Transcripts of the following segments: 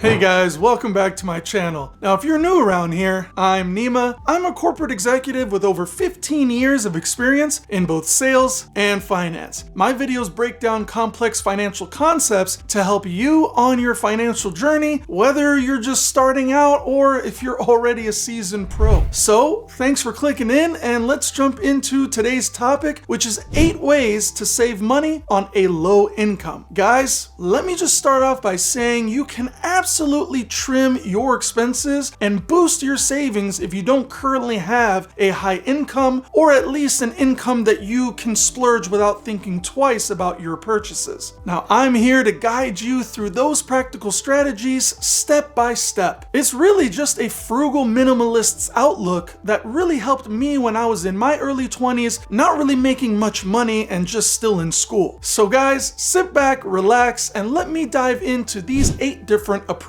Hey guys, welcome back to my channel. Now if you're new around here, I'm Nima. I'm a corporate executive with over 15 years of experience in both sales and finance. My videos break down complex financial concepts to help you on your financial journey, whether you're just starting out or if you're already a seasoned pro. So thanks for clicking in, and let's jump into today's topic, which is 8 ways to save money on a low income. Guys, let me just start off by saying you can absolutely trim your expenses and boost your savings if you don't currently have a high income, or at least an income that you can splurge without thinking twice about your purchases. Now, I'm here to guide you through those practical strategies step by step. It's really just a frugal minimalist's outlook that really helped me when I was in my early 20s, not really making much money and just still in school. So guys, sit back, relax, and let me dive into these 8 different approaches.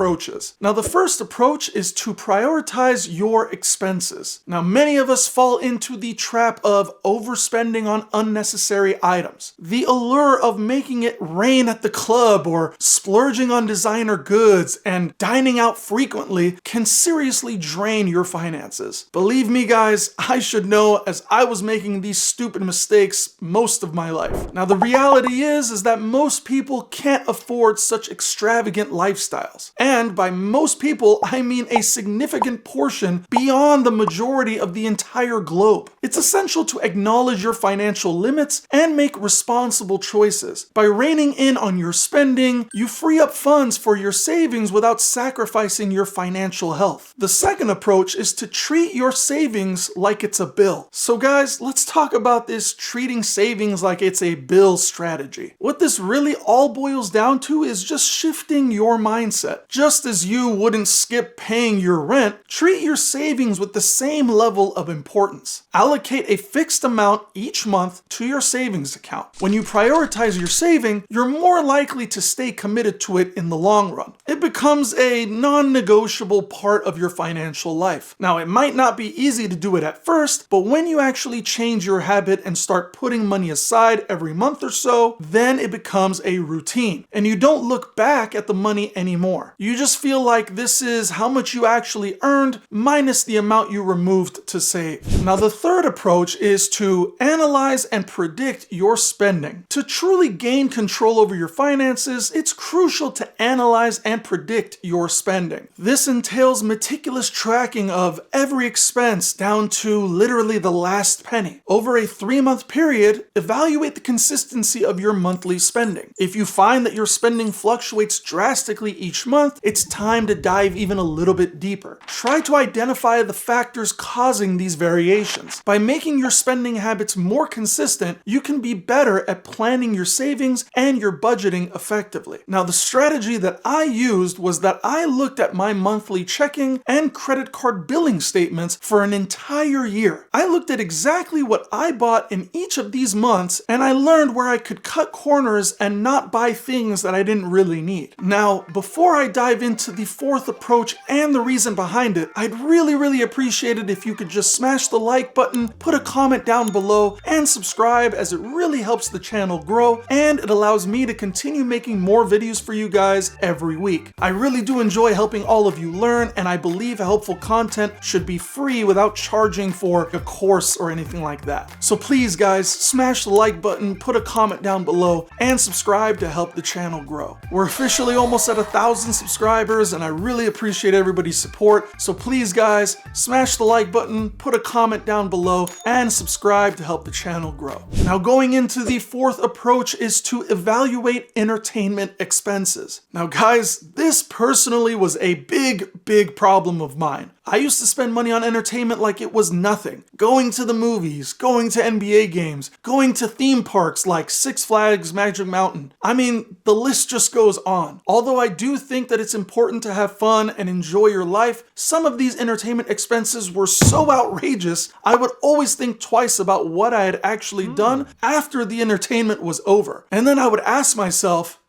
Now, the first approach is to prioritize your expenses. Now, many of us fall into the trap of overspending on unnecessary items. The allure of making it rain at the club or splurging on designer goods and dining out frequently can seriously drain your finances. Believe me guys, I should know, as I was making these stupid mistakes most of my life. Now, the reality is that most people can't afford such extravagant lifestyles. And by most people, I mean a significant portion beyond the majority of the entire globe. It's essential to acknowledge your financial limits and make responsible choices. By reining in on your spending, you free up funds for your savings without sacrificing your financial health. The second approach is to treat your savings like it's a bill. So guys, let's talk about this treating savings like it's a bill strategy. What this really all boils down to is just shifting your mindset. Just as you wouldn't skip paying your rent, treat your savings with the same level of importance. Allocate a fixed amount each month to your savings account. When you prioritize your saving, you're more likely to stay committed to it in the long run. It becomes a non-negotiable part of your financial life. Now, it might not be easy to do it at first, but when you actually change your habit and start putting money aside every month or so, then it becomes a routine, and you don't look back at the money anymore. You just feel like this is how much you actually earned minus the amount you removed to save. Now, the third approach is to analyze and predict your spending. To truly gain control over your finances, it's crucial to analyze and predict your spending. This entails meticulous tracking of every expense down to literally the last penny. Over a 3-month period, evaluate the consistency of your monthly spending. If you find that your spending fluctuates drastically each month, it's time to dive even a little bit deeper. Try to identify the factors causing these variations. By making your spending habits more consistent, you can be better at planning your savings and your budgeting effectively. Now, the strategy that I used was that I looked at my monthly checking and credit card billing statements for an entire year. I looked at exactly what I bought in each of these months, and I learned where I could cut corners and not buy things that I didn't really need. Now, before I dive into the fourth approach and the reason behind it, I'd really appreciate it if you could just smash the like button, put a comment down below, and subscribe, as it really helps the channel grow and it allows me to continue making more videos for you guys every week. I really do enjoy helping all of you learn, and I believe helpful content should be free without charging for a course or anything like that. So please guys, smash the like button, put a comment down below, and subscribe to help the channel grow. We're officially almost at 1,000 subscribers, and I really appreciate everybody's support. So please guys, smash the like button, put a comment down below, and subscribe to help the channel grow. Now, going into the fourth approach is to evaluate entertainment expenses. Now guys, this personally was a big problem of mine. I used to spend money on entertainment like it was nothing. Going to the movies, going to NBA games, going to theme parks like Six Flags Magic Mountain. I mean, the list just goes on. Although I do think that it's important to have fun and enjoy your life, some of these entertainment expenses were so outrageous, I would always think twice about what I had actually done after the entertainment was over. And then I would ask myself,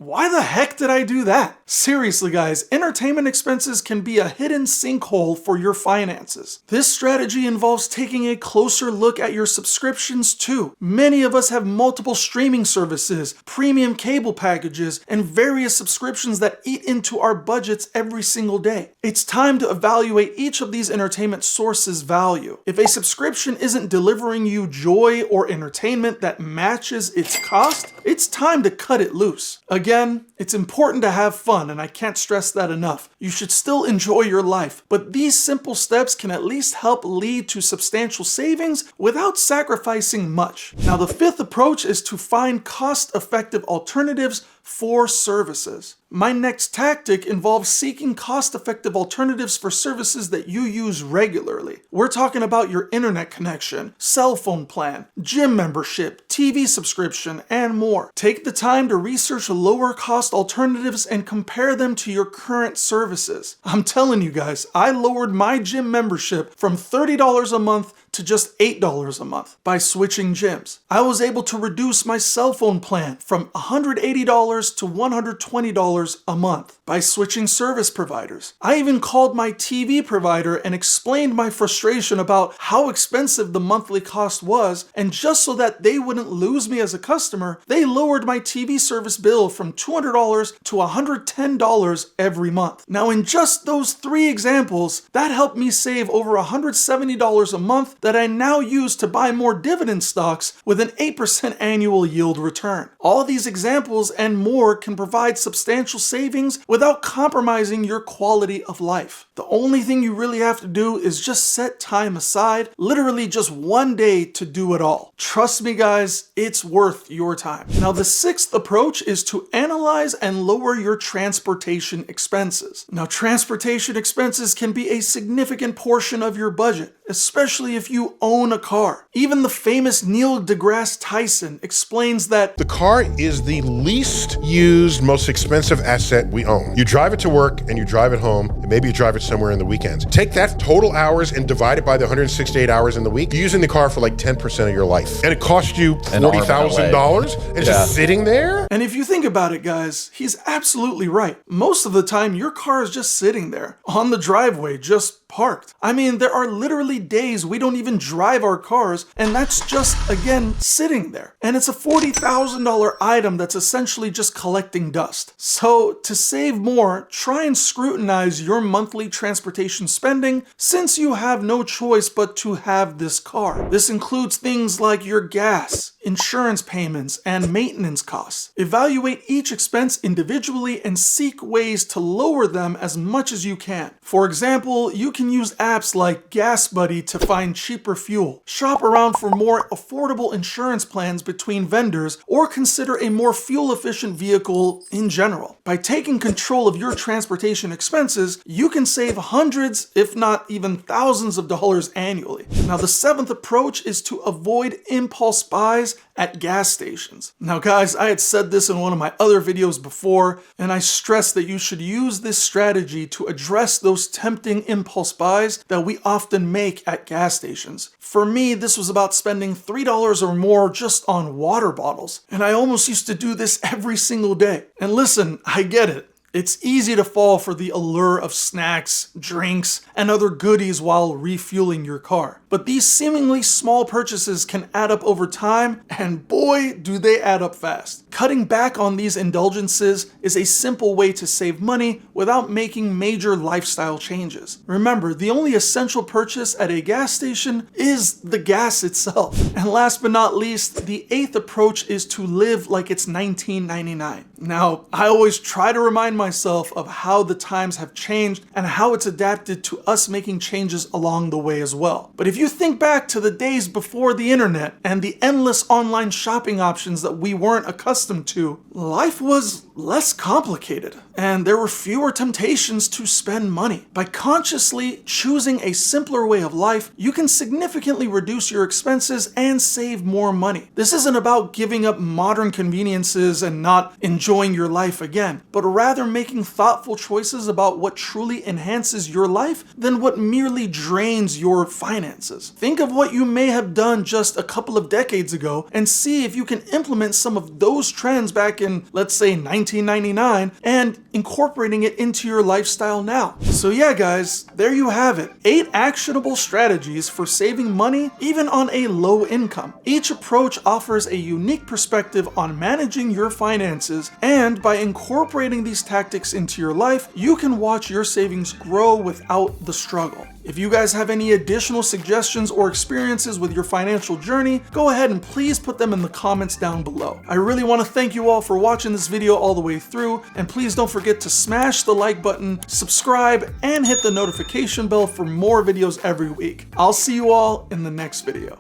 why the heck did I do that? Seriously guys, entertainment expenses can be a hidden sinkhole for your finances. This strategy involves taking a closer look at your subscriptions too. Many of us have multiple streaming services, premium cable packages, and various subscriptions that eat into our budgets every single day. It's time to evaluate each of these entertainment sources' value. If a subscription isn't delivering you joy or entertainment that matches its cost, it's time to cut it loose. Again, it's important to have fun, and I can't stress that enough. You should still enjoy your life, but these simple steps can at least help lead to substantial savings without sacrificing much. Now, the fifth approach is to find cost-effective alternatives for services. My next tactic involves seeking cost-effective alternatives for services that you use regularly. We're talking about your internet connection, cell phone plan, gym membership, TV subscription, and more. Take the time to research lower cost alternatives and compare them to your current services. I'm telling you guys, I lowered my gym membership from $30 a month to just $8 a month by switching gyms. I was able to reduce my cell phone plan from $180 to $120 a month by switching service providers. I even called my TV provider and explained my frustration about how expensive the monthly cost was, and just so that they wouldn't lose me as a customer, they lowered my TV service bill from $200 to $110 every month. Now, in just those 3 examples, that helped me save over $170 a month that I now use to buy more dividend stocks with an 8% annual yield return. All these examples and more can provide substantial savings without compromising your quality of life. The only thing you really have to do is just set time aside, literally just one day to do it all. Trust me guys, it's worth your time. Now, the 6th approach is to analyze and lower your transportation expenses. Now, transportation expenses can be a significant portion of your budget, especially if you own a car. Even the famous Neil deGrasse Tyson explains that the car is the least used, most expensive asset we own. You drive it to work and you drive it home, and maybe you drive it somewhere in the weekends. Take that total hours and divide it by the 168 hours in the week. You're using the car for like 10% of your life. And it cost you $40,000 and just sitting there? And if you think about it, guys, he's absolutely right. Most of the time, your car is just sitting there on the driveway, just parked. I mean, there are literally days we don't even drive our cars, and that's just, again, sitting there. And it's a $40,000 item that's essentially just collecting dust. So to save more, try and scrutinize your monthly transportation spending, since you have no choice but to have this car. This includes things like your gas, insurance payments, and maintenance costs. Evaluate each expense individually and seek ways to lower them as much as you can. For example, you can use apps like Gas Buddy to find cheaper fuel, shop around for more affordable insurance plans between vendors, or consider a more fuel-efficient vehicle in general. By taking control of your transportation expenses, you can save hundreds, if not even thousands of dollars annually. Now, the 7th approach is to avoid impulse buys at gas stations. Now guys, I had said this in one of my other videos before, and I stress that you should use this strategy to address those tempting impulse buys that we often make at gas stations. For me, this was about spending $3 or more just on water bottles, and I almost used to do this every single day. And listen, I get it. It's easy to fall for the allure of snacks, drinks, and other goodies while refueling your car. But these seemingly small purchases can add up over time, and boy, do they add up fast. Cutting back on these indulgences is a simple way to save money without making major lifestyle changes. Remember, the only essential purchase at a gas station is the gas itself. And last but not least, the 8th approach is to live like it's 1999. Now, I always try to remind myself of how the times have changed and how it's adapted to us making changes along the way as well. But if you think back to the days before the internet and the endless online shopping options that we weren't accustomed to, life was less complicated and there were fewer temptations to spend money. By consciously choosing a simpler way of life, you can significantly reduce your expenses and save more money. This isn't about giving up modern conveniences and not enjoying your life again, but rather making thoughtful choices about what truly enhances your life than what merely drains your finances. finances. Think of what you may have done just a couple of decades ago and see if you can implement some of those trends back in, let's say, 1999 and incorporating it into your lifestyle now. So yeah, guys, there you have it. 8 actionable strategies for saving money even on a low income. Each approach offers a unique perspective on managing your finances, and by incorporating these tactics into your life, you can watch your savings grow without the struggle. If you guys have any additional suggestions or experiences with your financial journey, go ahead and please put them in the comments down below. I really want to thank you all for watching this video all the way through, and please don't forget to smash the like button, subscribe, and hit the notification bell for more videos every week. I'll see you all in the next video.